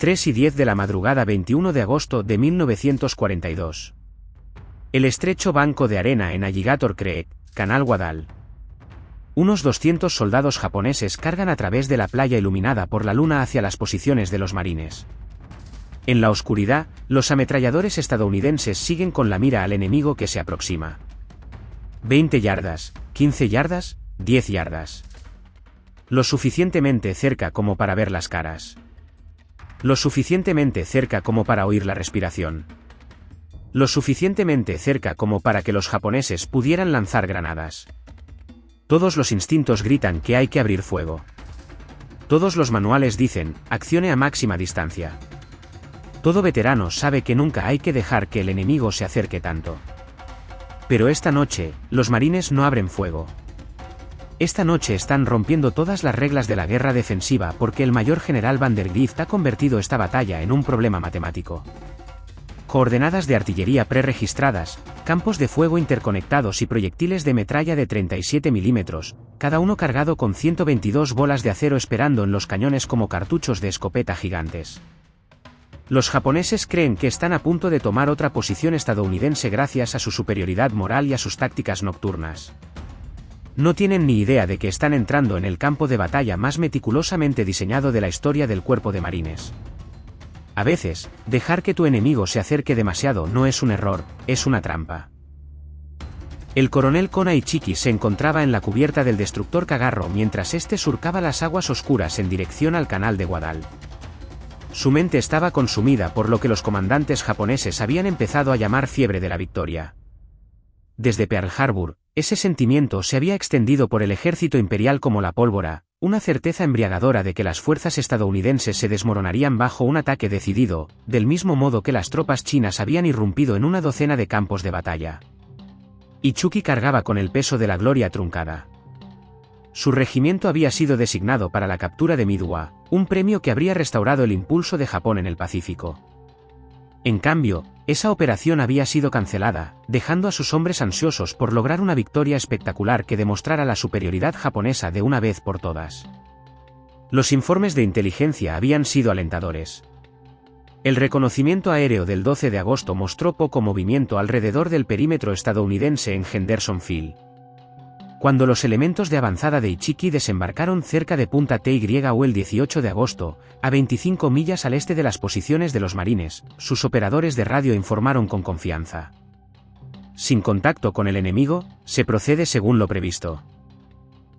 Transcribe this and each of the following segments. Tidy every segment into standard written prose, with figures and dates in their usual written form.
3:10 de la madrugada 21 de agosto de 1942. El estrecho banco de arena en Alligator Creek, Canal Guadal. Unos 200 soldados japoneses cargan a través de la playa iluminada por la luna hacia las posiciones de los marines. En la oscuridad, los ametralladores estadounidenses siguen con la mira al enemigo que se aproxima. 20 yardas, 15 yardas, 10 yardas. Lo suficientemente cerca como para ver las caras. Lo suficientemente cerca como para oír la respiración. Lo suficientemente cerca como para que los japoneses pudieran lanzar granadas. Todos los instintos gritan que hay que abrir fuego. Todos los manuales dicen, accione a máxima distancia. Todo veterano sabe que nunca hay que dejar que el enemigo se acerque tanto. Pero esta noche, los marines no abren fuego. Esta noche están rompiendo todas las reglas de la guerra defensiva porque el mayor general Vandergrift ha convertido esta batalla en un problema matemático. Coordenadas de artillería preregistradas, campos de fuego interconectados y proyectiles de metralla de 37 milímetros, cada uno cargado con 122 bolas de acero esperando en los cañones como cartuchos de escopeta gigantes. Los japoneses creen que están a punto de tomar otra posición estadounidense gracias a su superioridad moral y a sus tácticas nocturnas. No tienen ni idea de que están entrando en el campo de batalla más meticulosamente diseñado de la historia del cuerpo de marines. A veces, dejar que tu enemigo se acerque demasiado no es un error, es una trampa. El coronel Kona Ichiki se encontraba en la cubierta del destructor Kagarro mientras este surcaba las aguas oscuras en dirección al canal de Guadal. Su mente estaba consumida por lo que los comandantes japoneses habían empezado a llamar fiebre de la victoria. Desde Pearl Harbor, ese sentimiento se había extendido por el ejército imperial como la pólvora, una certeza embriagadora de que las fuerzas estadounidenses se desmoronarían bajo un ataque decidido, del mismo modo que las tropas chinas habían irrumpido en una docena de campos de batalla. Ichiki cargaba con el peso de la gloria truncada. Su regimiento había sido designado para la captura de Midway, un premio que habría restaurado el impulso de Japón en el Pacífico. En cambio, esa operación había sido cancelada, dejando a sus hombres ansiosos por lograr una victoria espectacular que demostrara la superioridad japonesa de una vez por todas. Los informes de inteligencia habían sido alentadores. El reconocimiento aéreo del 12 de agosto mostró poco movimiento alrededor del perímetro estadounidense en Henderson Field. Cuando los elementos de avanzada de Ichiki desembarcaron cerca de Punta Ty el 18 de agosto, a 25 millas al este de las posiciones de los marines, sus operadores de radio informaron con confianza. Sin contacto con el enemigo, se procede según lo previsto.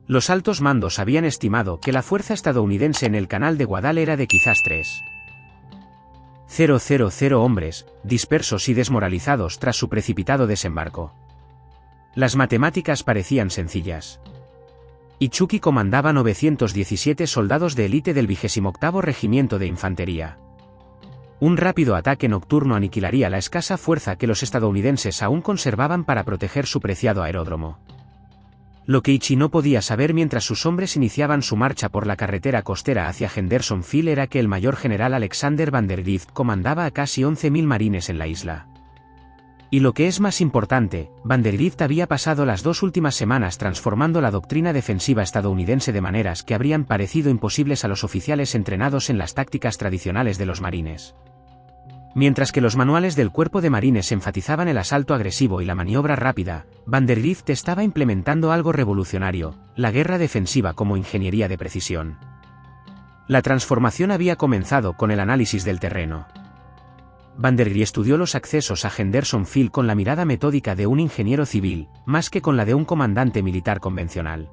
Los altos mandos habían estimado que la fuerza estadounidense en el canal de Guadal era de quizás 3,000 hombres, dispersos y desmoralizados tras su precipitado desembarco. Las matemáticas parecían sencillas. Ichiki comandaba 917 soldados de élite del 28º Regimiento de Infantería. Un rápido ataque nocturno aniquilaría la escasa fuerza que los estadounidenses aún conservaban para proteger su preciado aeródromo. Lo que Ichi no podía saber mientras sus hombres iniciaban su marcha por la carretera costera hacia Henderson Field era que el mayor general Alexander Vandergrift comandaba a casi 11.000 marines en la isla. Y lo que es más importante, Vandergrift había pasado las 2 últimas semanas transformando la doctrina defensiva estadounidense de maneras que habrían parecido imposibles a los oficiales entrenados en las tácticas tradicionales de los marines. Mientras que los manuales del cuerpo de marines enfatizaban el asalto agresivo y la maniobra rápida, Vandergrift estaba implementando algo revolucionario, la guerra defensiva como ingeniería de precisión. La transformación había comenzado con el análisis del terreno. Vandergrift estudió los accesos a Henderson Field con la mirada metódica de un ingeniero civil, más que con la de un comandante militar convencional.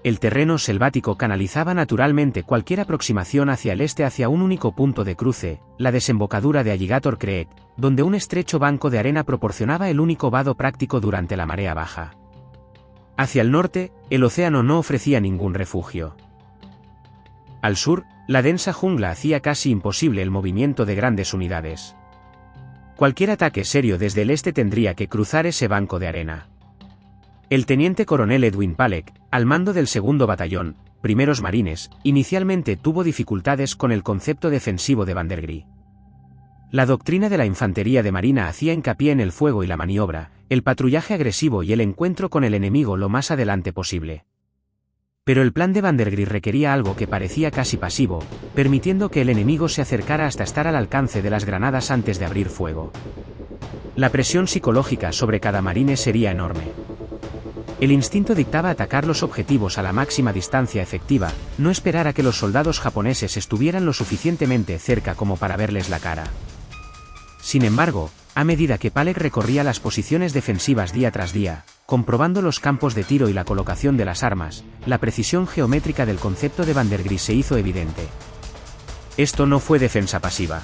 El terreno selvático canalizaba naturalmente cualquier aproximación hacia el este hacia un único punto de cruce, la desembocadura de Alligator Creek, donde un estrecho banco de arena proporcionaba el único vado práctico durante la marea baja. Hacia el norte, el océano no ofrecía ningún refugio. Al sur, la densa jungla hacía casi imposible el movimiento de grandes unidades. Cualquier ataque serio desde el este tendría que cruzar ese banco de arena. El teniente coronel Edwin Palek, al mando del 2º Batallón, primeros marines, inicialmente tuvo dificultades con el concepto defensivo de Vandergrift. La doctrina de la infantería de marina hacía hincapié en el fuego y la maniobra, el patrullaje agresivo y el encuentro con el enemigo lo más adelante posible. Pero el plan de Vandergris requería algo que parecía casi pasivo, permitiendo que el enemigo se acercara hasta estar al alcance de las granadas antes de abrir fuego. La presión psicológica sobre cada marine sería enorme. El instinto dictaba atacar los objetivos a la máxima distancia efectiva, no esperar a que los soldados japoneses estuvieran lo suficientemente cerca como para verles la cara. Sin embargo, a medida que Paleg recorría las posiciones defensivas día tras día, comprobando los campos de tiro y la colocación de las armas, la precisión geométrica del concepto de Vandergris se hizo evidente. Esto no fue defensa pasiva.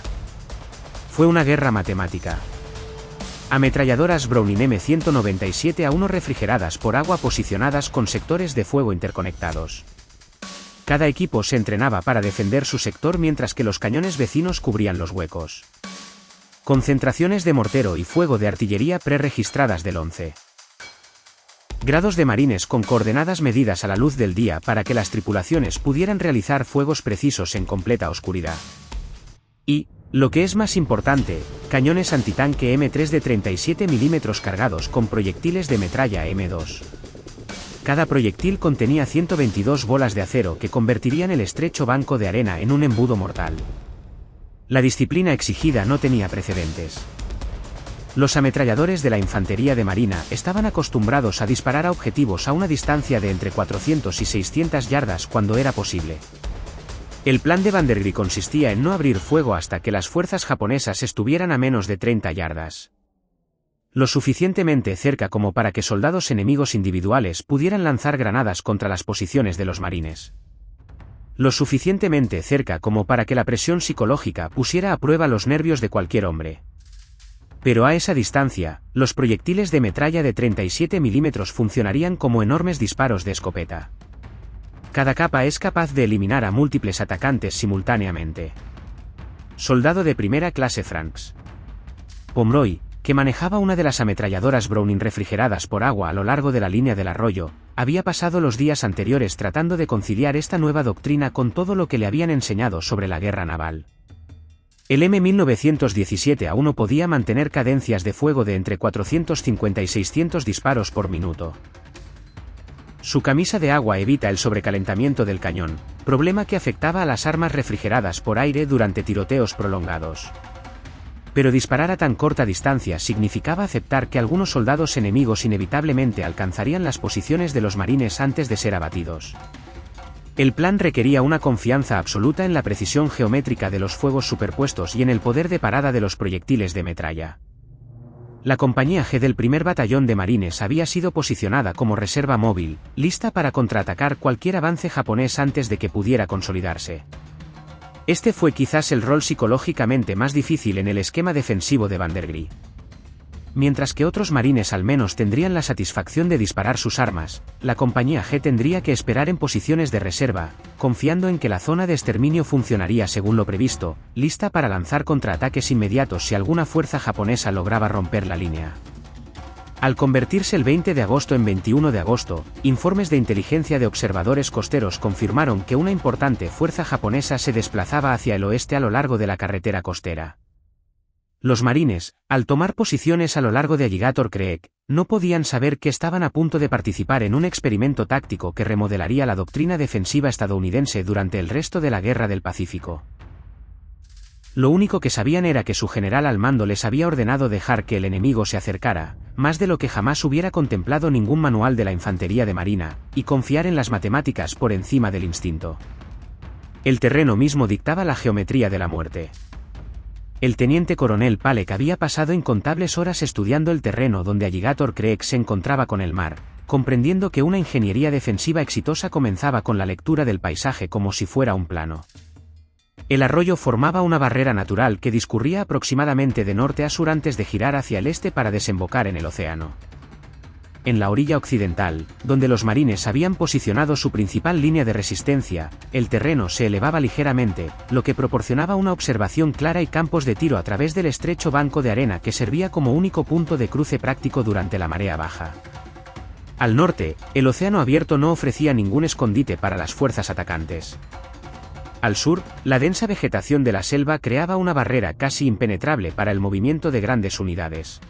Fue una guerra matemática. Ametralladoras Browning M197A1 refrigeradas por agua posicionadas con sectores de fuego interconectados. Cada equipo se entrenaba para defender su sector mientras que los cañones vecinos cubrían los huecos. Concentraciones de mortero y fuego de artillería preregistradas del 11. Grados de marines con coordenadas medidas a la luz del día para que las tripulaciones pudieran realizar fuegos precisos en completa oscuridad. Y, lo que es más importante, cañones antitanque M3 de 37 mm cargados con proyectiles de metralla M2. Cada proyectil contenía 122 bolas de acero que convertirían el estrecho banco de arena en un embudo mortal. La disciplina exigida no tenía precedentes. Los ametralladores de la infantería de marina estaban acostumbrados a disparar a objetivos a una distancia de entre 400 y 600 yardas cuando era posible. El plan de Vandergris consistía en no abrir fuego hasta que las fuerzas japonesas estuvieran a menos de 30 yardas. Lo suficientemente cerca como para que soldados enemigos individuales pudieran lanzar granadas contra las posiciones de los marines. Lo suficientemente cerca como para que la presión psicológica pusiera a prueba los nervios de cualquier hombre. Pero a esa distancia, los proyectiles de metralla de 37 mm funcionarían como enormes disparos de escopeta. Cada capa es capaz de eliminar a múltiples atacantes simultáneamente. Soldado de primera clase Franks Pomeroy, que manejaba una de las ametralladoras Browning refrigeradas por agua a lo largo de la línea del arroyo, había pasado los días anteriores tratando de conciliar esta nueva doctrina con todo lo que le habían enseñado sobre la guerra naval. El M1917A1 podía mantener cadencias de fuego de entre 450 y 600 disparos por minuto. Su camisa de agua evita el sobrecalentamiento del cañón, problema que afectaba a las armas refrigeradas por aire durante tiroteos prolongados. Pero disparar a tan corta distancia significaba aceptar que algunos soldados enemigos inevitablemente alcanzarían las posiciones de los marines antes de ser abatidos. El plan requería una confianza absoluta en la precisión geométrica de los fuegos superpuestos y en el poder de parada de los proyectiles de metralla. La compañía G del primer batallón de marines había sido posicionada como reserva móvil, lista para contraatacar cualquier avance japonés antes de que pudiera consolidarse. Este fue quizás el rol psicológicamente más difícil en el esquema defensivo de Vandergris. Mientras que otros marines al menos tendrían la satisfacción de disparar sus armas, la compañía G tendría que esperar en posiciones de reserva, confiando en que la zona de exterminio funcionaría según lo previsto, lista para lanzar contraataques inmediatos si alguna fuerza japonesa lograba romper la línea. Al convertirse el 20 de agosto en 21 de agosto, informes de inteligencia de observadores costeros confirmaron que una importante fuerza japonesa se desplazaba hacia el oeste a lo largo de la carretera costera. Los marines, al tomar posiciones a lo largo de Alligator Creek, no podían saber que estaban a punto de participar en un experimento táctico que remodelaría la doctrina defensiva estadounidense durante el resto de la Guerra del Pacífico. Lo único que sabían era que su general al mando les había ordenado dejar que el enemigo se acercara, más de lo que jamás hubiera contemplado ningún manual de la infantería de marina, y confiar en las matemáticas por encima del instinto. El terreno mismo dictaba la geometría de la muerte. El teniente coronel Paleg había pasado incontables horas estudiando el terreno donde Alligator Creek se encontraba con el mar, comprendiendo que una ingeniería defensiva exitosa comenzaba con la lectura del paisaje como si fuera un plano. El arroyo formaba una barrera natural que discurría aproximadamente de norte a sur antes de girar hacia el este para desembocar en el océano. En la orilla occidental, donde los marines habían posicionado su principal línea de resistencia, el terreno se elevaba ligeramente, lo que proporcionaba una observación clara y campos de tiro a través del estrecho banco de arena que servía como único punto de cruce práctico durante la marea baja. Al norte, el océano abierto no ofrecía ningún escondite para las fuerzas atacantes. Al sur, la densa vegetación de la selva creaba una barrera casi impenetrable para el movimiento de grandes unidades.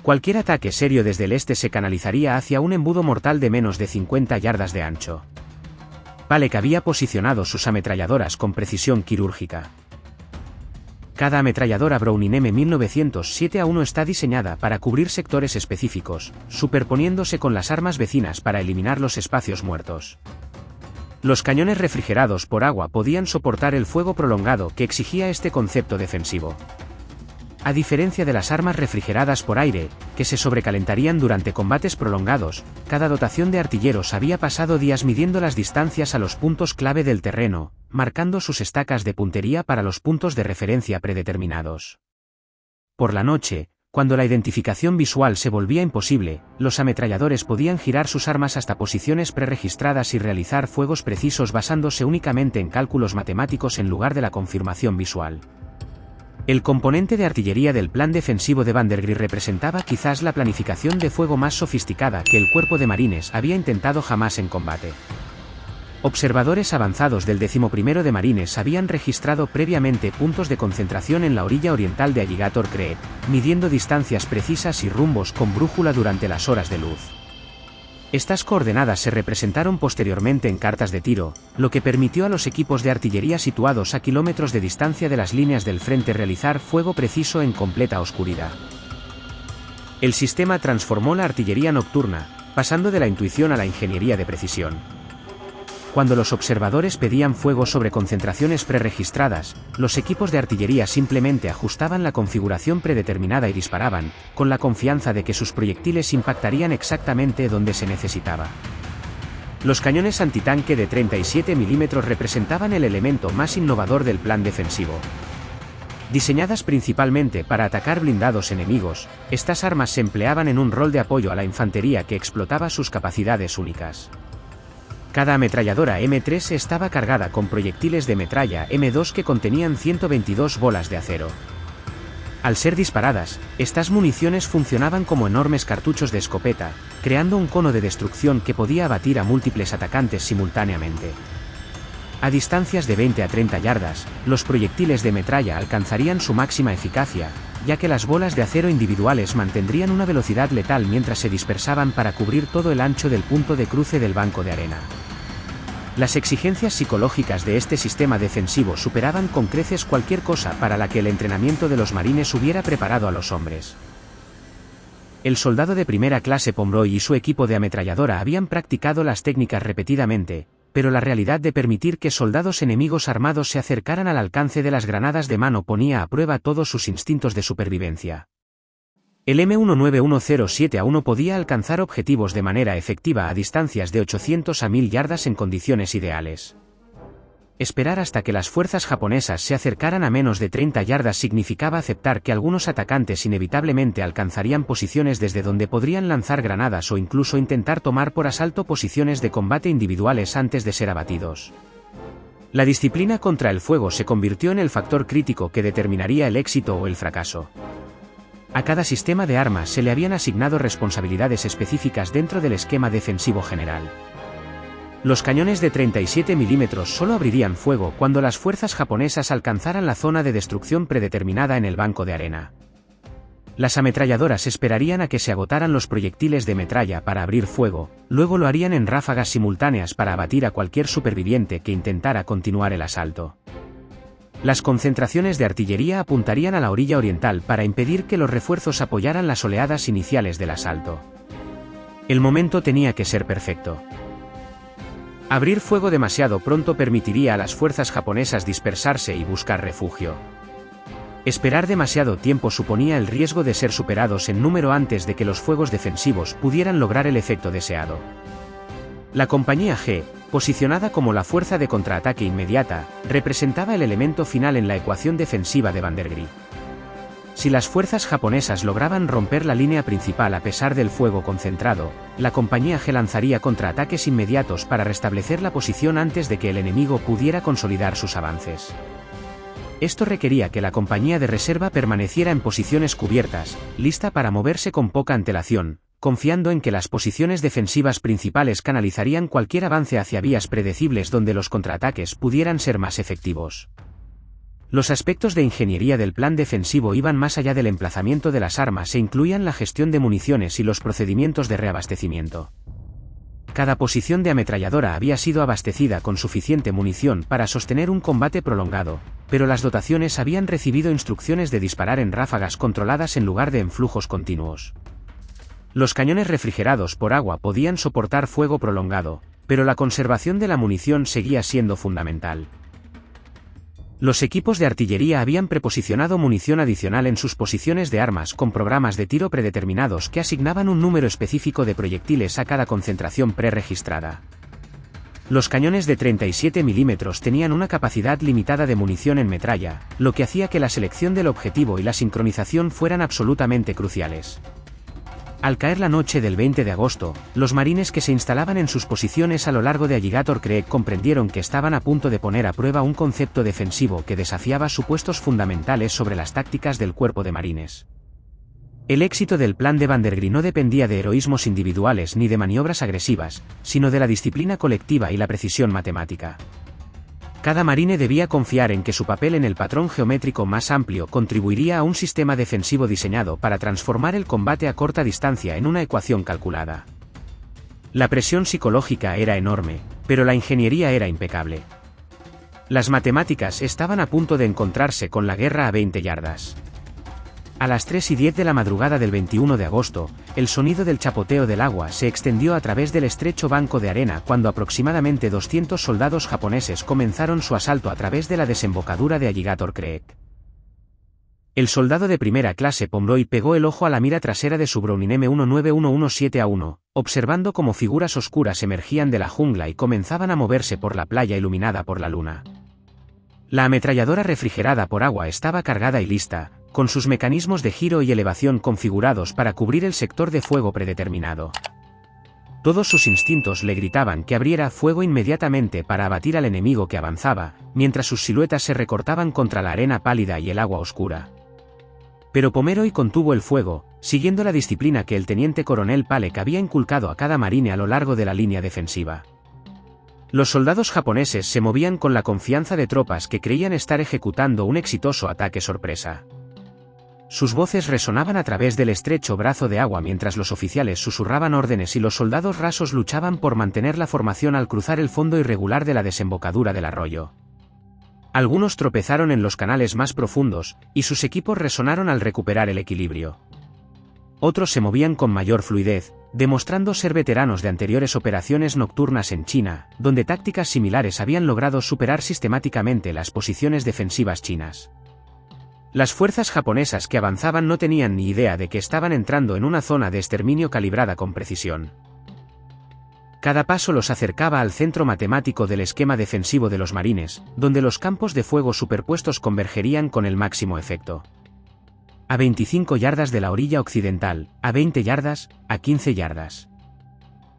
Cualquier ataque serio desde el este se canalizaría hacia un embudo mortal de menos de 50 yardas de ancho. Palek había posicionado sus ametralladoras con precisión quirúrgica. Cada ametralladora Browning M1907A1 está diseñada para cubrir sectores específicos, superponiéndose con las armas vecinas para eliminar los espacios muertos. Los cañones refrigerados por agua podían soportar el fuego prolongado que exigía este concepto defensivo. A diferencia de las armas refrigeradas por aire, que se sobrecalentarían durante combates prolongados, cada dotación de artilleros había pasado días midiendo las distancias a los puntos clave del terreno, marcando sus estacas de puntería para los puntos de referencia predeterminados. Por la noche, cuando la identificación visual se volvía imposible, los ametralladores podían girar sus armas hasta posiciones preregistradas y realizar fuegos precisos basándose únicamente en cálculos matemáticos en lugar de la confirmación visual. El componente de artillería del plan defensivo de Vandergrift representaba quizás la planificación de fuego más sofisticada que el cuerpo de marines había intentado jamás en combate. Observadores avanzados del 11º de Marines habían registrado previamente puntos de concentración en la orilla oriental de Alligator Creek, midiendo distancias precisas y rumbos con brújula durante las horas de luz. Estas coordenadas se representaron posteriormente en cartas de tiro, lo que permitió a los equipos de artillería situados a kilómetros de distancia de las líneas del frente realizar fuego preciso en completa oscuridad. El sistema transformó la artillería nocturna, pasando de la intuición a la ingeniería de precisión. Cuando los observadores pedían fuego sobre concentraciones preregistradas, los equipos de artillería simplemente ajustaban la configuración predeterminada y disparaban, con la confianza de que sus proyectiles impactarían exactamente donde se necesitaba. Los cañones antitanque de 37 mm representaban el elemento más innovador del plan defensivo. Diseñadas principalmente para atacar blindados enemigos, estas armas se empleaban en un rol de apoyo a la infantería que explotaba sus capacidades únicas. Cada ametralladora M3 estaba cargada con proyectiles de metralla M2 que contenían 122 bolas de acero. Al ser disparadas, estas municiones funcionaban como enormes cartuchos de escopeta, creando un cono de destrucción que podía abatir a múltiples atacantes simultáneamente. A distancias de 20 a 30 yardas, los proyectiles de metralla alcanzarían su máxima eficacia, ya que las bolas de acero individuales mantendrían una velocidad letal mientras se dispersaban para cubrir todo el ancho del punto de cruce del banco de arena. Las exigencias psicológicas de este sistema defensivo superaban con creces cualquier cosa para la que el entrenamiento de los marines hubiera preparado a los hombres. El soldado de primera clase Pomeroy y su equipo de ametralladora habían practicado las técnicas repetidamente, pero la realidad de permitir que soldados enemigos armados se acercaran al alcance de las granadas de mano ponía a prueba todos sus instintos de supervivencia. El M191071 podía alcanzar objetivos de manera efectiva a distancias de 800 a 1000 yardas en condiciones ideales. Esperar hasta que las fuerzas japonesas se acercaran a menos de 30 yardas significaba aceptar que algunos atacantes inevitablemente alcanzarían posiciones desde donde podrían lanzar granadas o incluso intentar tomar por asalto posiciones de combate individuales antes de ser abatidos. La disciplina contra el fuego se convirtió en el factor crítico que determinaría el éxito o el fracaso. A cada sistema de armas se le habían asignado responsabilidades específicas dentro del esquema defensivo general. Los cañones de 37 mm solo abrirían fuego cuando las fuerzas japonesas alcanzaran la zona de destrucción predeterminada en el banco de arena. Las ametralladoras esperarían a que se agotaran los proyectiles de metralla para abrir fuego, luego lo harían en ráfagas simultáneas para abatir a cualquier superviviente que intentara continuar el asalto. Las concentraciones de artillería apuntarían a la orilla oriental para impedir que los refuerzos apoyaran las oleadas iniciales del asalto. El momento tenía que ser perfecto. Abrir fuego demasiado pronto permitiría a las fuerzas japonesas dispersarse y buscar refugio. Esperar demasiado tiempo suponía el riesgo de ser superados en número antes de que los fuegos defensivos pudieran lograr el efecto deseado. La compañía G, posicionada como la fuerza de contraataque inmediata, representaba el elemento final en la ecuación defensiva de Vandergrift. Si las fuerzas japonesas lograban romper la línea principal a pesar del fuego concentrado, la compañía G lanzaría contraataques inmediatos para restablecer la posición antes de que el enemigo pudiera consolidar sus avances. Esto requería que la compañía de reserva permaneciera en posiciones cubiertas, lista para moverse con poca antelación, confiando en que las posiciones defensivas principales canalizarían cualquier avance hacia vías predecibles donde los contraataques pudieran ser más efectivos. Los aspectos de ingeniería del plan defensivo iban más allá del emplazamiento de las armas e incluían la gestión de municiones y los procedimientos de reabastecimiento. Cada posición de ametralladora había sido abastecida con suficiente munición para sostener un combate prolongado, pero las dotaciones habían recibido instrucciones de disparar en ráfagas controladas en lugar de en flujos continuos. Los cañones refrigerados por agua podían soportar fuego prolongado, pero la conservación de la munición seguía siendo fundamental. Los equipos de artillería habían preposicionado munición adicional en sus posiciones de armas con programas de tiro predeterminados que asignaban un número específico de proyectiles a cada concentración preregistrada. Los cañones de 37 mm tenían una capacidad limitada de munición en metralla, lo que hacía que la selección del objetivo y la sincronización fueran absolutamente cruciales. Al caer la noche del 20 de agosto, los marines que se instalaban en sus posiciones a lo largo de Alligator Creek comprendieron que estaban a punto de poner a prueba un concepto defensivo que desafiaba supuestos fundamentales sobre las tácticas del cuerpo de marines. El éxito del plan de Vandergrift no dependía de heroísmos individuales ni de maniobras agresivas, sino de la disciplina colectiva y la precisión matemática. Cada marine debía confiar en que su papel en el patrón geométrico más amplio contribuiría a un sistema defensivo diseñado para transformar el combate a corta distancia en una ecuación calculada. La presión psicológica era enorme, pero la ingeniería era impecable. Las matemáticas estaban a punto de encontrarse con la guerra a 20 yardas. A las 3:10 de la madrugada del 21 de agosto, el sonido del chapoteo del agua se extendió a través del estrecho banco de arena cuando aproximadamente 200 soldados japoneses comenzaron su asalto a través de la desembocadura de Alligator Creek. El soldado de primera clase Pomeroy pegó el ojo a la mira trasera de su Browning M19117A1, observando cómo figuras oscuras emergían de la jungla y comenzaban a moverse por la playa iluminada por la luna. La ametralladora refrigerada por agua estaba cargada y lista, con sus mecanismos de giro y elevación configurados para cubrir el sector de fuego predeterminado. Todos sus instintos le gritaban que abriera fuego inmediatamente para abatir al enemigo que avanzaba, mientras sus siluetas se recortaban contra la arena pálida y el agua oscura. Pero Pomeroy contuvo el fuego, siguiendo la disciplina que el teniente coronel Palek había inculcado a cada marine a lo largo de la línea defensiva. Los soldados japoneses se movían con la confianza de tropas que creían estar ejecutando un exitoso ataque sorpresa. Sus voces resonaban a través del estrecho brazo de agua mientras los oficiales susurraban órdenes y los soldados rasos luchaban por mantener la formación al cruzar el fondo irregular de la desembocadura del arroyo. Algunos tropezaron en los canales más profundos, y sus equipos resonaron al recuperar el equilibrio. Otros se movían con mayor fluidez, demostrando ser veteranos de anteriores operaciones nocturnas en China, donde tácticas similares habían logrado superar sistemáticamente las posiciones defensivas chinas. Las fuerzas japonesas que avanzaban no tenían ni idea de que estaban entrando en una zona de exterminio calibrada con precisión. Cada paso los acercaba al centro matemático del esquema defensivo de los marines, donde los campos de fuego superpuestos convergerían con el máximo efecto. A 25 yardas de la orilla occidental, a 20 yardas, a 15 yardas.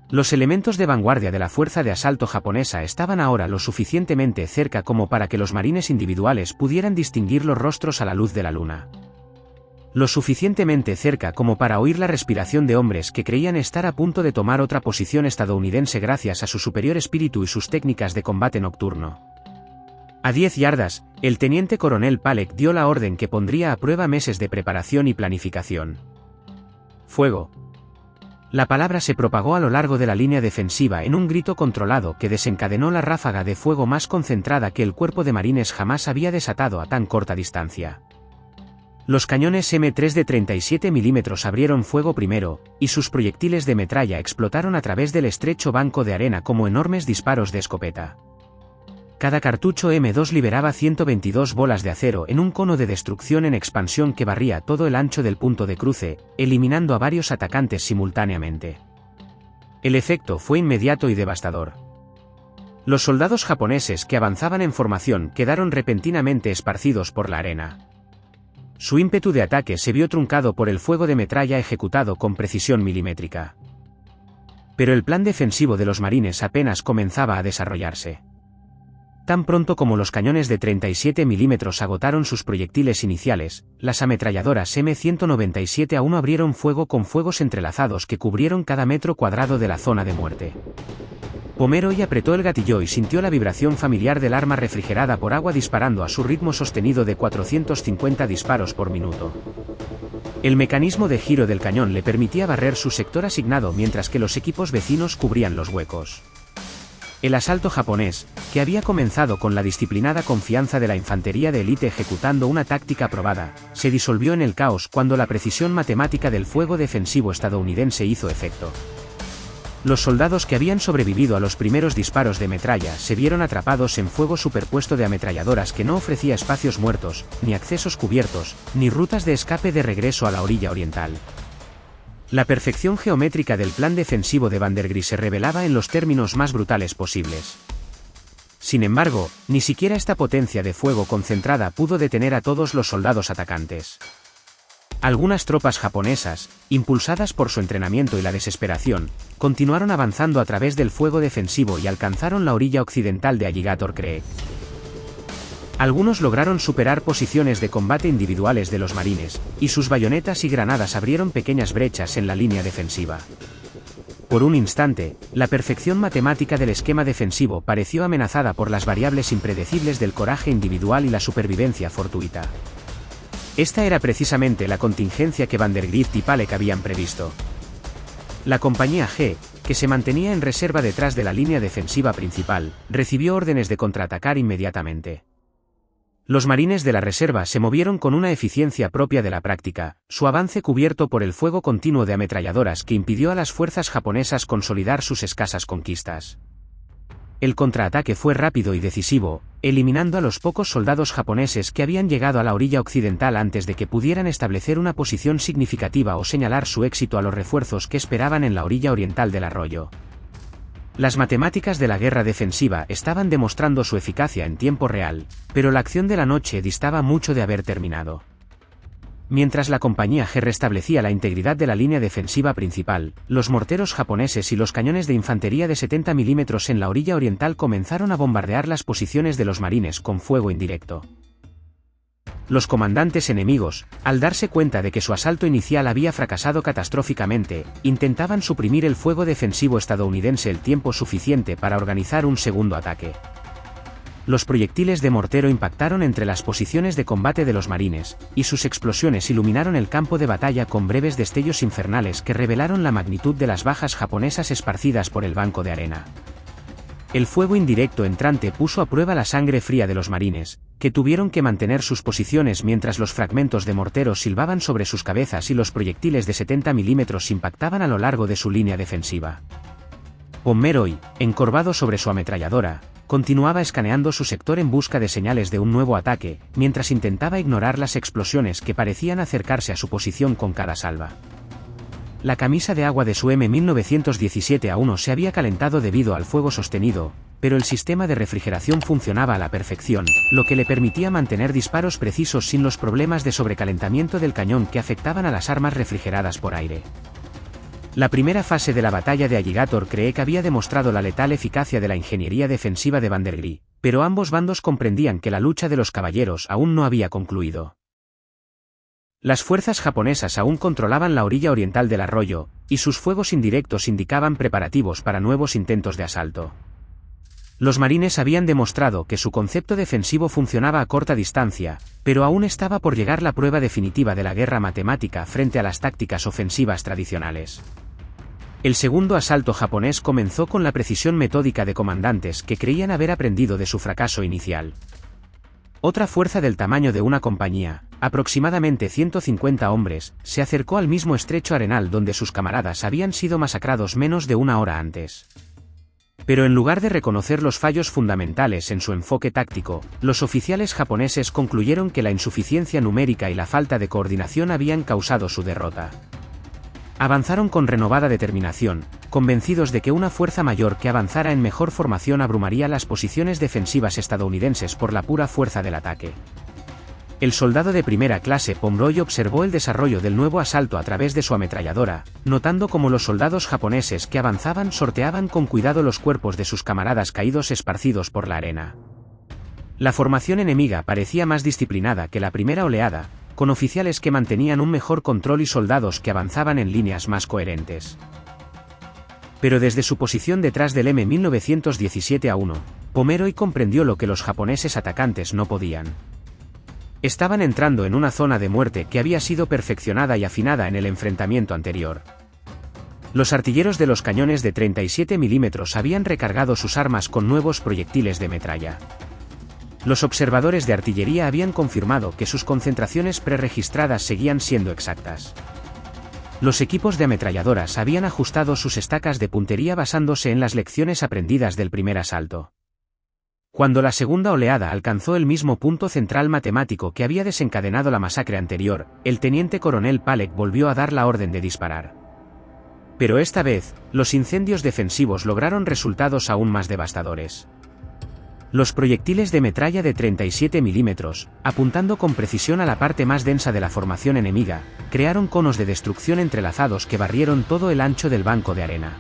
Los elementos de vanguardia de la fuerza de asalto japonesa estaban ahora lo suficientemente cerca como para que los marines individuales pudieran distinguir los rostros a la luz de la luna. Lo suficientemente cerca como para oír la respiración de hombres que creían estar a punto de tomar otra posición estadounidense gracias a su superior espíritu y sus técnicas de combate nocturno. A 10 yardas, el teniente coronel Palek dio la orden que pondría a prueba meses de preparación y planificación. Fuego. La palabra se propagó a lo largo de la línea defensiva en un grito controlado que desencadenó la ráfaga de fuego más concentrada que el cuerpo de marines jamás había desatado a tan corta distancia. Los cañones M3 de 37 mm abrieron fuego primero, y sus proyectiles de metralla explotaron a través del estrecho banco de arena como enormes disparos de escopeta. Cada cartucho M2 liberaba 122 bolas de acero en un cono de destrucción en expansión que barría todo el ancho del punto de cruce, eliminando a varios atacantes simultáneamente. El efecto fue inmediato y devastador. Los soldados japoneses que avanzaban en formación quedaron repentinamente esparcidos por la arena. Su ímpetu de ataque se vio truncado por el fuego de metralla ejecutado con precisión milimétrica. Pero el plan defensivo de los marines apenas comenzaba a desarrollarse. Tan pronto como los cañones de 37 mm agotaron sus proyectiles iniciales, las ametralladoras M197A1 abrieron fuego con fuegos entrelazados que cubrieron cada metro cuadrado de la zona de muerte. Pomeroy apretó el gatillo y sintió la vibración familiar del arma refrigerada por agua disparando a su ritmo sostenido de 450 disparos por minuto. El mecanismo de giro del cañón le permitía barrer su sector asignado mientras que los equipos vecinos cubrían los huecos. El asalto japonés, que había comenzado con la disciplinada confianza de la infantería de élite ejecutando una táctica probada, se disolvió en el caos cuando la precisión matemática del fuego defensivo estadounidense hizo efecto. Los soldados que habían sobrevivido a los primeros disparos de metralla se vieron atrapados en fuego superpuesto de ametralladoras que no ofrecía espacios muertos, ni accesos cubiertos, ni rutas de escape de regreso a la orilla oriental. La perfección geométrica del plan defensivo de Vandergris se revelaba en los términos más brutales posibles. Sin embargo, ni siquiera esta potencia de fuego concentrada pudo detener a todos los soldados atacantes. Algunas tropas japonesas, impulsadas por su entrenamiento y la desesperación, continuaron avanzando a través del fuego defensivo y alcanzaron la orilla occidental de Alligator Creek. Algunos lograron superar posiciones de combate individuales de los marines, y sus bayonetas y granadas abrieron pequeñas brechas en la línea defensiva. Por un instante, la perfección matemática del esquema defensivo pareció amenazada por las variables impredecibles del coraje individual y la supervivencia fortuita. Esta era precisamente la contingencia que Vandergrift y Palek habían previsto. La compañía G, que se mantenía en reserva detrás de la línea defensiva principal, recibió órdenes de contraatacar inmediatamente. Los marines de la reserva se movieron con una eficiencia propia de la práctica, su avance cubierto por el fuego continuo de ametralladoras que impidió a las fuerzas japonesas consolidar sus escasas conquistas. El contraataque fue rápido y decisivo, eliminando a los pocos soldados japoneses que habían llegado a la orilla occidental antes de que pudieran establecer una posición significativa o señalar su éxito a los refuerzos que esperaban en la orilla oriental del arroyo. Las matemáticas de la guerra defensiva estaban demostrando su eficacia en tiempo real, pero la acción de la noche distaba mucho de haber terminado. Mientras la compañía G restablecía la integridad de la línea defensiva principal, los morteros japoneses y los cañones de infantería de 70 mm en la orilla oriental comenzaron a bombardear las posiciones de los marines con fuego indirecto. Los comandantes enemigos, al darse cuenta de que su asalto inicial había fracasado catastróficamente, intentaban suprimir el fuego defensivo estadounidense el tiempo suficiente para organizar un segundo ataque. Los proyectiles de mortero impactaron entre las posiciones de combate de los marines, y sus explosiones iluminaron el campo de batalla con breves destellos infernales que revelaron la magnitud de las bajas japonesas esparcidas por el banco de arena. El fuego indirecto entrante puso a prueba la sangre fría de los marines, que tuvieron que mantener sus posiciones mientras los fragmentos de mortero silbaban sobre sus cabezas y los proyectiles de 70 mm impactaban a lo largo de su línea defensiva. Pomeroy, encorvado sobre su ametralladora, continuaba escaneando su sector en busca de señales de un nuevo ataque, mientras intentaba ignorar las explosiones que parecían acercarse a su posición con cada salva. La camisa de agua de su M1917A1 se había calentado debido al fuego sostenido, pero el sistema de refrigeración funcionaba a la perfección, lo que le permitía mantener disparos precisos sin los problemas de sobrecalentamiento del cañón que afectaban a las armas refrigeradas por aire. La primera fase de la batalla de Alligator Creek había demostrado la letal eficacia de la ingeniería defensiva de Vandergris, pero ambos bandos comprendían que la lucha de los caballeros aún no había concluido. Las fuerzas japonesas aún controlaban la orilla oriental del arroyo, y sus fuegos indirectos indicaban preparativos para nuevos intentos de asalto. Los marines habían demostrado que su concepto defensivo funcionaba a corta distancia, pero aún estaba por llegar la prueba definitiva de la guerra matemática frente a las tácticas ofensivas tradicionales. El segundo asalto japonés comenzó con la precisión metódica de comandantes que creían haber aprendido de su fracaso inicial. Otra fuerza del tamaño de una compañía, aproximadamente 150 hombres, se acercó al mismo estrecho arenal donde sus camaradas habían sido masacrados menos de una hora antes. Pero en lugar de reconocer los fallos fundamentales en su enfoque táctico, los oficiales japoneses concluyeron que la insuficiencia numérica y la falta de coordinación habían causado su derrota. Avanzaron con renovada determinación, convencidos de que una fuerza mayor que avanzara en mejor formación abrumaría las posiciones defensivas estadounidenses por la pura fuerza del ataque. El soldado de primera clase Pomeroy observó el desarrollo del nuevo asalto a través de su ametralladora, notando cómo los soldados japoneses que avanzaban sorteaban con cuidado los cuerpos de sus camaradas caídos esparcidos por la arena. La formación enemiga parecía más disciplinada que la primera oleada, con oficiales que mantenían un mejor control y soldados que avanzaban en líneas más coherentes. Pero desde su posición detrás del M1917A1, Pomeroy comprendió lo que los japoneses atacantes no podían. Estaban entrando en una zona de muerte que había sido perfeccionada y afinada en el enfrentamiento anterior. Los artilleros de los cañones de 37 milímetros habían recargado sus armas con nuevos proyectiles de metralla. Los observadores de artillería habían confirmado que sus concentraciones preregistradas seguían siendo exactas. Los equipos de ametralladoras habían ajustado sus estacas de puntería basándose en las lecciones aprendidas del primer asalto. Cuando la segunda oleada alcanzó el mismo punto central matemático que había desencadenado la masacre anterior, el teniente coronel Palek volvió a dar la orden de disparar. Pero esta vez, los incendios defensivos lograron resultados aún más devastadores. Los proyectiles de metralla de 37 milímetros, apuntando con precisión a la parte más densa de la formación enemiga, crearon conos de destrucción entrelazados que barrieron todo el ancho del banco de arena.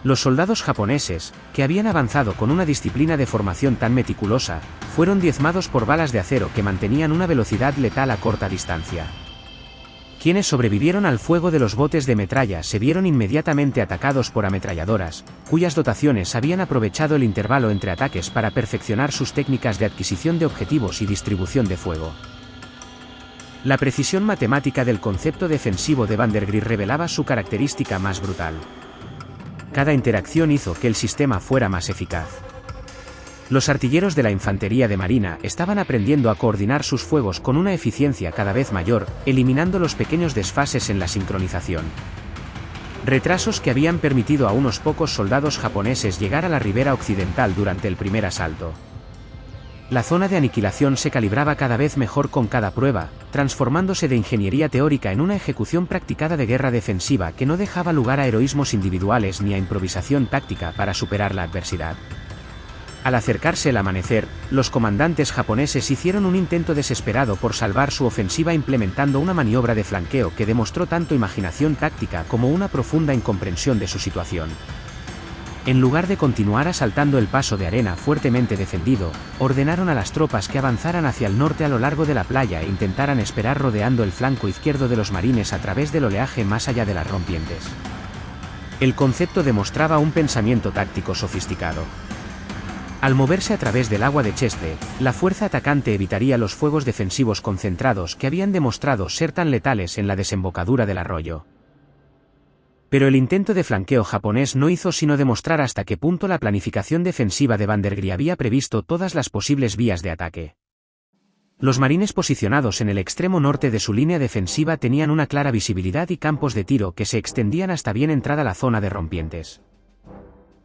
Los soldados japoneses, que habían avanzado con una disciplina de formación tan meticulosa, fueron diezmados por balas de acero que mantenían una velocidad letal a corta distancia. Quienes sobrevivieron al fuego de los botes de metralla se vieron inmediatamente atacados por ametralladoras, cuyas dotaciones habían aprovechado el intervalo entre ataques para perfeccionar sus técnicas de adquisición de objetivos y distribución de fuego. La precisión matemática del concepto defensivo de Vandergrift revelaba su característica más brutal. Cada interacción hizo que el sistema fuera más eficaz. Los artilleros de la infantería de marina estaban aprendiendo a coordinar sus fuegos con una eficiencia cada vez mayor, eliminando los pequeños desfases en la sincronización. Retrasos que habían permitido a unos pocos soldados japoneses llegar a la ribera occidental durante el primer asalto. La zona de aniquilación se calibraba cada vez mejor con cada prueba, transformándose de ingeniería teórica en una ejecución practicada de guerra defensiva que no dejaba lugar a heroísmos individuales ni a improvisación táctica para superar la adversidad. Al acercarse el amanecer, los comandantes japoneses hicieron un intento desesperado por salvar su ofensiva implementando una maniobra de flanqueo que demostró tanto imaginación táctica como una profunda incomprensión de su situación. En lugar de continuar asaltando el paso de arena fuertemente defendido, ordenaron a las tropas que avanzaran hacia el norte a lo largo de la playa e intentaran esperar rodeando el flanco izquierdo de los marines a través del oleaje más allá de las rompientes. El concepto demostraba un pensamiento táctico sofisticado. Al moverse a través del agua de Cheste, la fuerza atacante evitaría los fuegos defensivos concentrados que habían demostrado ser tan letales en la desembocadura del arroyo. Pero el intento de flanqueo japonés no hizo sino demostrar hasta qué punto la planificación defensiva de Vandergrift había previsto todas las posibles vías de ataque. Los marines posicionados en el extremo norte de su línea defensiva tenían una clara visibilidad y campos de tiro que se extendían hasta bien entrada la zona de rompientes.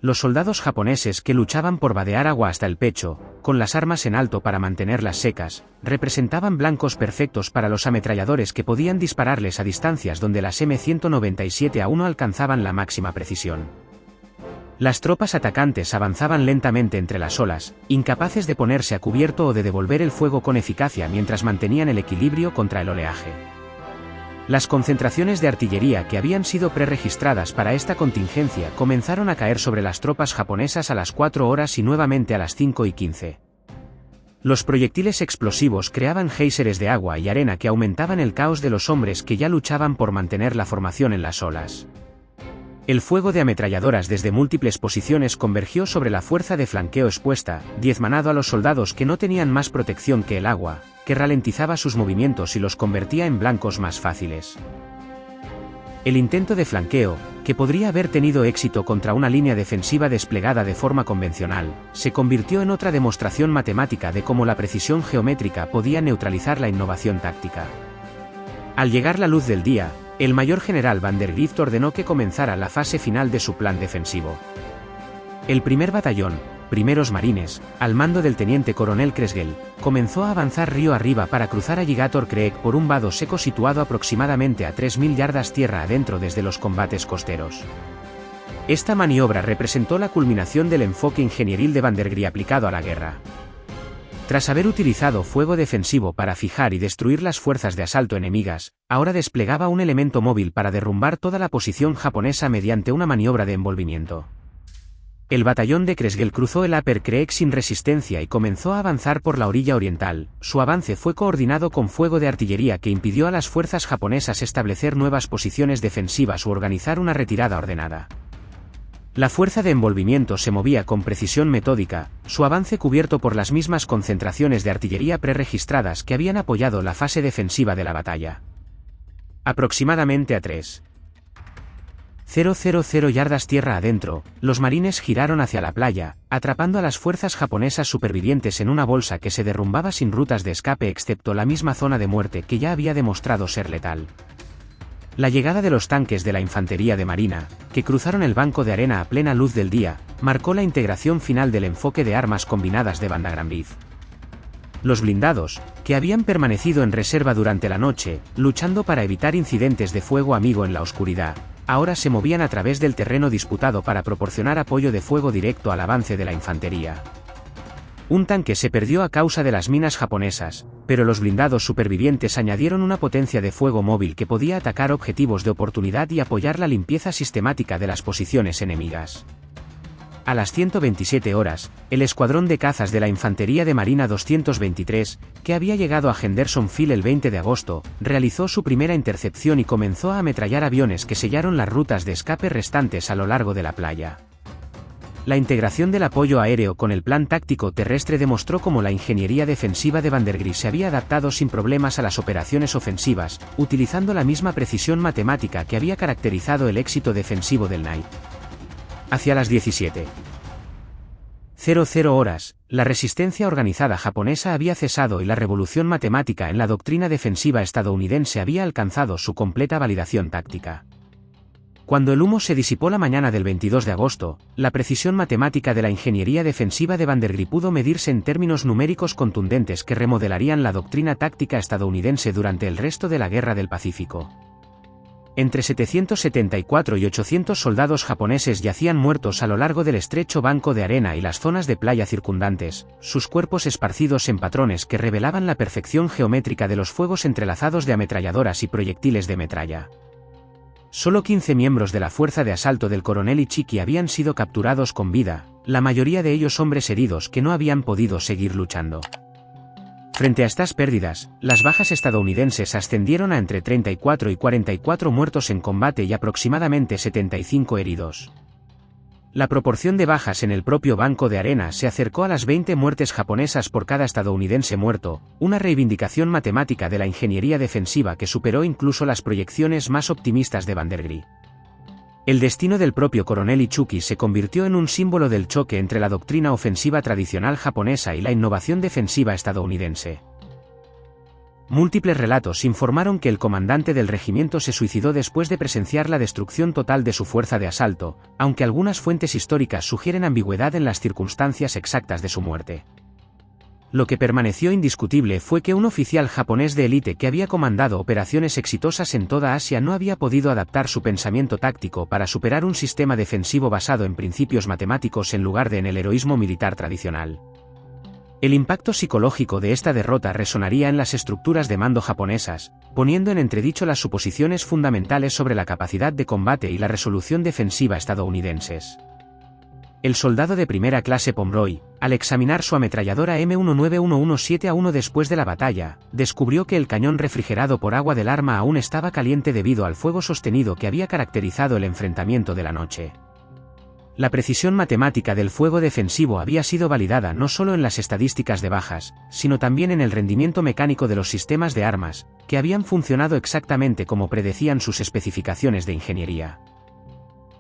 Los soldados japoneses que luchaban por vadear agua hasta el pecho, con las armas en alto para mantenerlas secas, representaban blancos perfectos para los ametralladores que podían dispararles a distancias donde las M197 aún no alcanzaban la máxima precisión. Las tropas atacantes avanzaban lentamente entre las olas, incapaces de ponerse a cubierto o de devolver el fuego con eficacia mientras mantenían el equilibrio contra el oleaje. Las concentraciones de artillería que habían sido preregistradas para esta contingencia comenzaron a caer sobre las tropas japonesas a las 4 horas y nuevamente a las 5:15. Los proyectiles explosivos creaban géiseres de agua y arena que aumentaban el caos de los hombres que ya luchaban por mantener la formación en las olas. El fuego de ametralladoras desde múltiples posiciones convergió sobre la fuerza de flanqueo expuesta, diezmanando a los soldados que no tenían más protección que el agua, que ralentizaba sus movimientos y los convertía en blancos más fáciles. El intento de flanqueo, que podría haber tenido éxito contra una línea defensiva desplegada de forma convencional, se convirtió en otra demostración matemática de cómo la precisión geométrica podía neutralizar la innovación táctica. Al llegar la luz del día, el mayor general Vandergrift ordenó que comenzara la fase final de su plan defensivo. El primer batallón, primeros marines, al mando del teniente coronel Kresgel, comenzó a avanzar río arriba para cruzar Alligator Creek por un vado seco situado aproximadamente a 3.000 yardas tierra adentro desde los combates costeros. Esta maniobra representó la culminación del enfoque ingenieril de Vandergrift aplicado a la guerra. Tras haber utilizado fuego defensivo para fijar y destruir las fuerzas de asalto enemigas, ahora desplegaba un elemento móvil para derrumbar toda la posición japonesa mediante una maniobra de envolvimiento. El batallón de Kresgel cruzó el Upper Creek sin resistencia y comenzó a avanzar por la orilla oriental. Su avance fue coordinado con fuego de artillería que impidió a las fuerzas japonesas establecer nuevas posiciones defensivas u organizar una retirada ordenada. La fuerza de envolvimiento se movía con precisión metódica, su avance cubierto por las mismas concentraciones de artillería preregistradas que habían apoyado la fase defensiva de la batalla. Aproximadamente a 3,000 yardas tierra adentro, los marines giraron hacia la playa, atrapando a las fuerzas japonesas supervivientes en una bolsa que se derrumbaba sin rutas de escape excepto la misma zona de muerte que ya había demostrado ser letal. La llegada de los tanques de la infantería de marina, que cruzaron el banco de arena a plena luz del día, marcó la integración final del enfoque de armas combinadas de Vandegrift. Los blindados, que habían permanecido en reserva durante la noche, luchando para evitar incidentes de fuego amigo en la oscuridad, ahora se movían a través del terreno disputado para proporcionar apoyo de fuego directo al avance de la infantería. Un tanque se perdió a causa de las minas japonesas, pero los blindados supervivientes añadieron una potencia de fuego móvil que podía atacar objetivos de oportunidad y apoyar la limpieza sistemática de las posiciones enemigas. A las 127 horas, el escuadrón de cazas de la Infantería de Marina 223, que había llegado a Henderson Field el 20 de agosto, realizó su primera intercepción y comenzó a ametrallar aviones que sellaron las rutas de escape restantes a lo largo de la playa. La integración del apoyo aéreo con el plan táctico terrestre demostró cómo la ingeniería defensiva de Vandegrift se había adaptado sin problemas a las operaciones ofensivas, utilizando la misma precisión matemática que había caracterizado el éxito defensivo del Knight. Hacia las 17:00 horas, la resistencia organizada japonesa había cesado y la revolución matemática en la doctrina defensiva estadounidense había alcanzado su completa validación táctica. Cuando el humo se disipó la mañana del 22 de agosto, la precisión matemática de la ingeniería defensiva de Vandegrift pudo medirse en términos numéricos contundentes que remodelarían la doctrina táctica estadounidense durante el resto de la Guerra del Pacífico. Entre 774 y 800 soldados japoneses yacían muertos a lo largo del estrecho banco de arena y las zonas de playa circundantes, sus cuerpos esparcidos en patrones que revelaban la perfección geométrica de los fuegos entrelazados de ametralladoras y proyectiles de metralla. Solo 15 miembros de la fuerza de asalto del coronel Ichiki habían sido capturados con vida, la mayoría de ellos hombres heridos que no habían podido seguir luchando. Frente a estas pérdidas, las bajas estadounidenses ascendieron a entre 34 y 44 muertos en combate y aproximadamente 75 heridos. La proporción de bajas en el propio banco de arena se acercó a las 20 muertes japonesas por cada estadounidense muerto, una reivindicación matemática de la ingeniería defensiva que superó incluso las proyecciones más optimistas de Vandegrift. El destino del propio coronel Ichiki se convirtió en un símbolo del choque entre la doctrina ofensiva tradicional japonesa y la innovación defensiva estadounidense. Múltiples relatos informaron que el comandante del regimiento se suicidó después de presenciar la destrucción total de su fuerza de asalto, aunque algunas fuentes históricas sugieren ambigüedad en las circunstancias exactas de su muerte. Lo que permaneció indiscutible fue que un oficial japonés de élite que había comandado operaciones exitosas en toda Asia no había podido adaptar su pensamiento táctico para superar un sistema defensivo basado en principios matemáticos en lugar de en el heroísmo militar tradicional. El impacto psicológico de esta derrota resonaría en las estructuras de mando japonesas, poniendo en entredicho las suposiciones fundamentales sobre la capacidad de combate y la resolución defensiva estadounidenses. El soldado de primera clase Pomeroy, al examinar su ametralladora M19117A1 después de la batalla, descubrió que el cañón refrigerado por agua del arma aún estaba caliente debido al fuego sostenido que había caracterizado el enfrentamiento de la noche. La precisión matemática del fuego defensivo había sido validada no solo en las estadísticas de bajas, sino también en el rendimiento mecánico de los sistemas de armas, que habían funcionado exactamente como predecían sus especificaciones de ingeniería.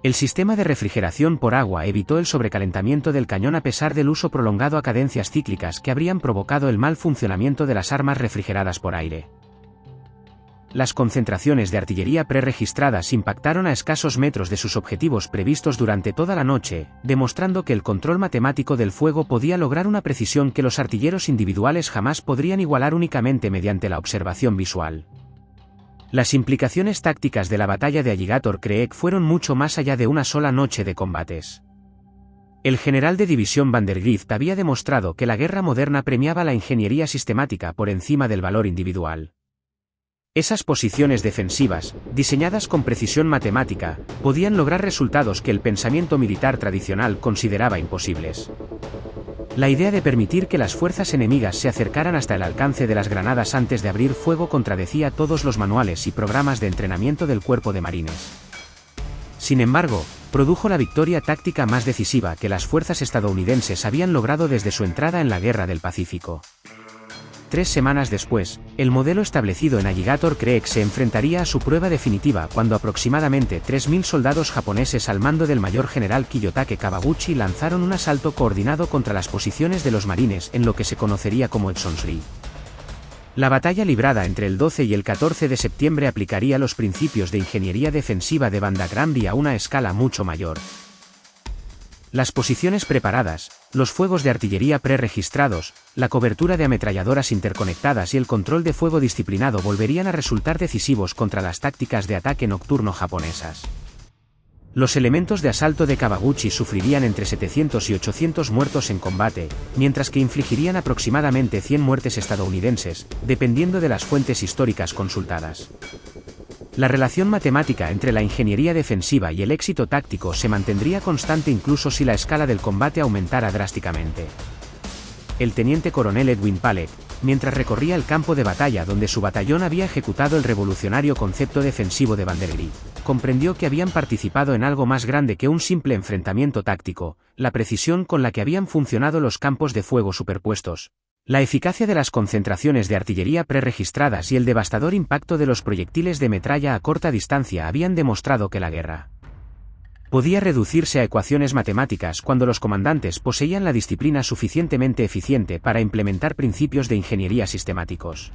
El sistema de refrigeración por agua evitó el sobrecalentamiento del cañón a pesar del uso prolongado a cadencias cíclicas que habrían provocado el mal funcionamiento de las armas refrigeradas por aire. Las concentraciones de artillería preregistradas impactaron a escasos metros de sus objetivos previstos durante toda la noche, demostrando que el control matemático del fuego podía lograr una precisión que los artilleros individuales jamás podrían igualar únicamente mediante la observación visual. Las implicaciones tácticas de la batalla de Alligator Creek fueron mucho más allá de una sola noche de combates. El general de división Vandegrift había demostrado que la guerra moderna premiaba la ingeniería sistemática por encima del valor individual. Esas posiciones defensivas, diseñadas con precisión matemática, podían lograr resultados que el pensamiento militar tradicional consideraba imposibles. La idea de permitir que las fuerzas enemigas se acercaran hasta el alcance de las granadas antes de abrir fuego contradecía todos los manuales y programas de entrenamiento del cuerpo de marines. Sin embargo, produjo la victoria táctica más decisiva que las fuerzas estadounidenses habían logrado desde su entrada en la Guerra del Pacífico. 3 semanas después, el modelo establecido en Alligator Creek se enfrentaría a su prueba definitiva cuando aproximadamente 3.000 soldados japoneses al mando del mayor general Kiyotake Kawaguchi lanzaron un asalto coordinado contra las posiciones de los marines en lo que se conocería como Etsonsri. La batalla librada entre el 12 y el 14 de septiembre aplicaría los principios de ingeniería defensiva de Banda Grandi a una escala mucho mayor. Las posiciones preparadas, los fuegos de artillería preregistrados, la cobertura de ametralladoras interconectadas y el control de fuego disciplinado volverían a resultar decisivos contra las tácticas de ataque nocturno japonesas. Los elementos de asalto de Kawaguchi sufrirían entre 700 y 800 muertos en combate, mientras que infligirían aproximadamente 100 muertes estadounidenses, dependiendo de las fuentes históricas consultadas. La relación matemática entre la ingeniería defensiva y el éxito táctico se mantendría constante incluso si la escala del combate aumentara drásticamente. El teniente coronel Edwin Palek, mientras recorría el campo de batalla donde su batallón había ejecutado el revolucionario concepto defensivo de Vandergrift, comprendió que habían participado en algo más grande que un simple enfrentamiento táctico, la precisión con la que habían funcionado los campos de fuego superpuestos, la eficacia de las concentraciones de artillería preregistradas y el devastador impacto de los proyectiles de metralla a corta distancia habían demostrado que la guerra podía reducirse a ecuaciones matemáticas cuando los comandantes poseían la disciplina suficientemente eficiente para implementar principios de ingeniería sistemáticos.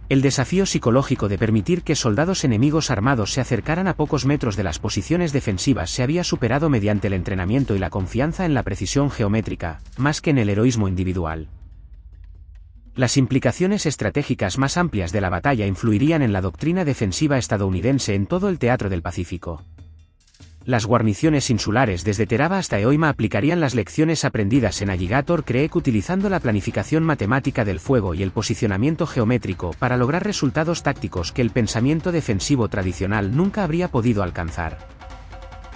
El desafío psicológico de permitir que soldados enemigos armados se acercaran a pocos metros de las posiciones defensivas se había superado mediante el entrenamiento y la confianza en la precisión geométrica, más que en el heroísmo individual. Las implicaciones estratégicas más amplias de la batalla influirían en la doctrina defensiva estadounidense en todo el teatro del Pacífico. Las guarniciones insulares desde Teraba hasta Eoima aplicarían las lecciones aprendidas en Alligator Creek utilizando la planificación matemática del fuego y el posicionamiento geométrico para lograr resultados tácticos que el pensamiento defensivo tradicional nunca habría podido alcanzar.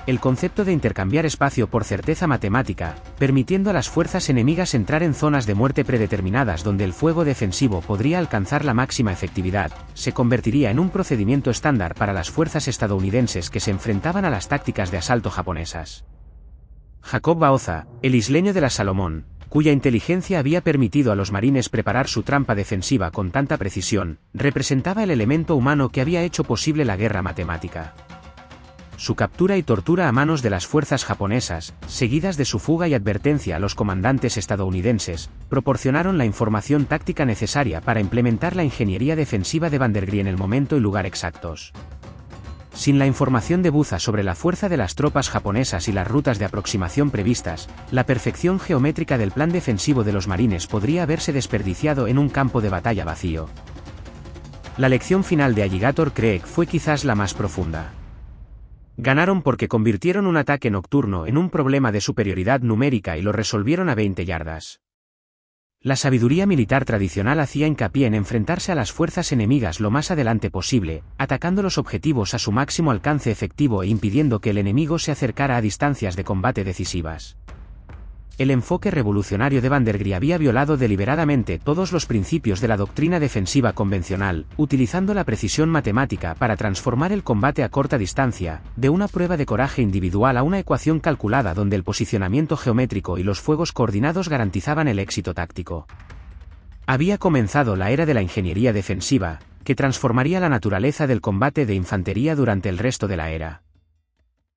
El concepto de intercambiar espacio por certeza matemática, permitiendo a las fuerzas enemigas entrar en zonas de muerte predeterminadas donde el fuego defensivo podría alcanzar la máxima efectividad, se convertiría en un procedimiento estándar para las fuerzas estadounidenses que se enfrentaban a las tácticas de asalto japonesas. Jacob Baoza, el isleño de la Salomón, cuya inteligencia había permitido a los marines preparar su trampa defensiva con tanta precisión, representaba el elemento humano que había hecho posible la guerra matemática. Su captura y tortura a manos de las fuerzas japonesas, seguidas de su fuga y advertencia a los comandantes estadounidenses, proporcionaron la información táctica necesaria para implementar la ingeniería defensiva de Vandergrift en el momento y lugar exactos. Sin la información de Buza sobre la fuerza de las tropas japonesas y las rutas de aproximación previstas, la perfección geométrica del plan defensivo de los marines podría haberse desperdiciado en un campo de batalla vacío. La lección final de Alligator Creek fue quizás la más profunda. Ganaron porque convirtieron un ataque nocturno en un problema de superioridad numérica y lo resolvieron a 20 yardas. La sabiduría militar tradicional hacía hincapié en enfrentarse a las fuerzas enemigas lo más adelante posible, atacando los objetivos a su máximo alcance efectivo e impidiendo que el enemigo se acercara a distancias de combate decisivas. El enfoque revolucionario de Vandergrift había violado deliberadamente todos los principios de la doctrina defensiva convencional, utilizando la precisión matemática para transformar el combate a corta distancia, de una prueba de coraje individual a una ecuación calculada donde el posicionamiento geométrico y los fuegos coordinados garantizaban el éxito táctico. Había comenzado la era de la ingeniería defensiva, que transformaría la naturaleza del combate de infantería durante el resto de la era.